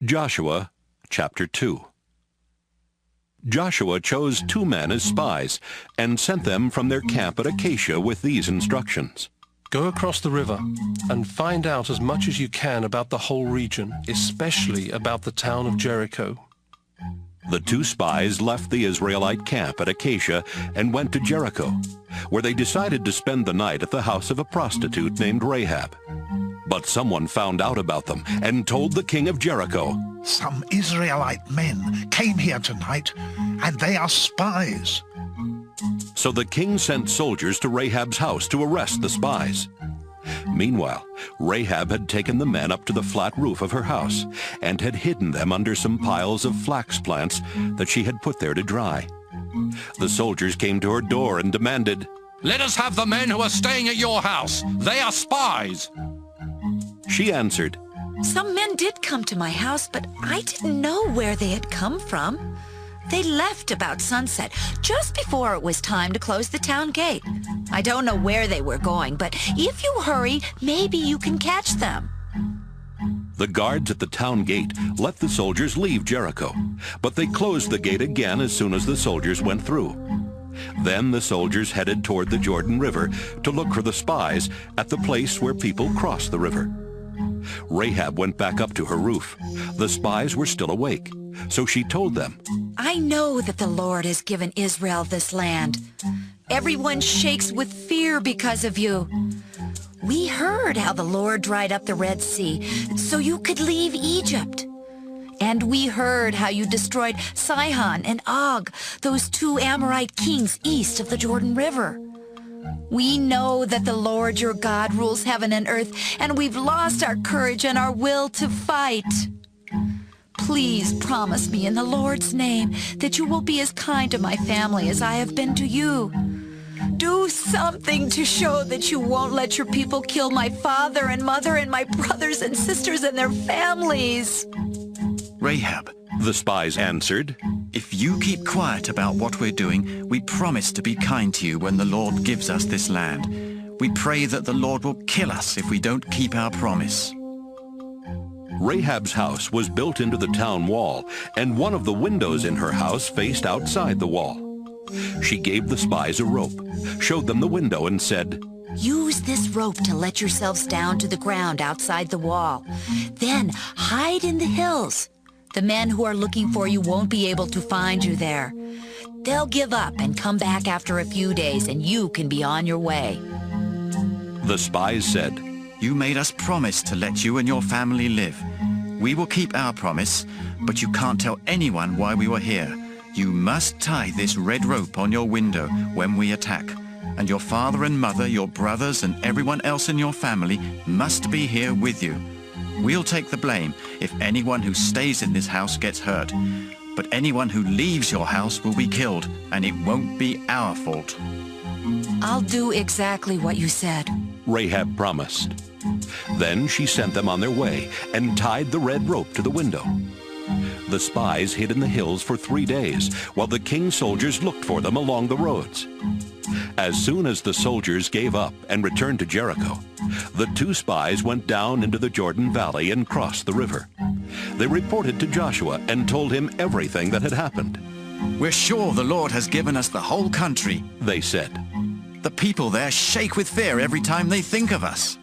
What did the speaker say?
Joshua chapter 2. Joshua chose 2 men as spies and sent them from their camp at Acacia with these instructions. Go across the river and find out as much as you can about the whole region, especially about the town of Jericho. The 2 spies left the Israelite camp at Acacia and went to Jericho, where they decided to spend the night at the house of a prostitute named Rahab. But someone found out about them and told the king of Jericho, "Some Israelite men came here tonight, and they are spies." So the king sent soldiers to Rahab's house to arrest the spies. Meanwhile, Rahab had taken the men up to the flat roof of her house and had hidden them under some piles of flax plants that she had put there to dry. The soldiers came to her door and demanded, "Let us have the men who are staying at your house. They are spies." She answered, "Some men did come to my house, but I didn't know where they had come from. They left about sunset, just before it was time to close the town gate. I don't know where they were going, but if you hurry, maybe you can catch them." The guards at the town gate let the soldiers leave Jericho, but they closed the gate again as soon as the soldiers went through. Then the soldiers headed toward the Jordan River to look for the spies at the place where people cross the river. Rahab went back up to her roof. The spies were still awake, so she told them, "I know that the Lord has given Israel this land. Everyone shakes with fear because of you. We heard how the Lord dried up the Red Sea so you could leave Egypt. And we heard how you destroyed Sihon and Og, those 2 Amorite kings east of the Jordan River. We know that the Lord your God rules heaven and earth, and we've lost our courage and our will to fight. Please promise me in the Lord's name that you will be as kind to my family as I have been to you. Do something to show that you won't let your people kill my father and mother and my brothers and sisters and their families." Rahab, the spies answered, if you keep quiet about what we're doing, we promise to be kind to you when the Lord gives us this land. We pray that the Lord will kill us if we don't keep our promise. Rahab's house was built into the town wall, and one of the windows in her house faced outside the wall. She gave the spies a rope, showed them the window, and said, "Use this rope to let yourselves down to the ground outside the wall. Then hide in the hills. The men who are looking for you won't be able to find you there. They'll give up and come back after a few days, and you can be on your way." The spies said, You made us promise to let you and your family live. We will keep our promise, but you can't tell anyone why we were here. You must tie this red rope on your window when we attack. And your father and mother, your brothers, and everyone else in your family must be here with you. We'll take the blame if anyone who stays in this house gets hurt. But anyone who leaves your house will be killed, and it won't be our fault. "I'll do exactly what you said," Rahab promised. Then she sent them on their way and tied the red rope to the window. The spies hid in the hills for 3 days while the king's soldiers looked for them along the roads. As soon as the soldiers gave up and returned to Jericho, the 2 spies went down into the Jordan Valley and crossed the river. They reported to Joshua and told him everything that had happened. We're sure the Lord has given us the whole country, they said. The people there shake with fear every time they think of us.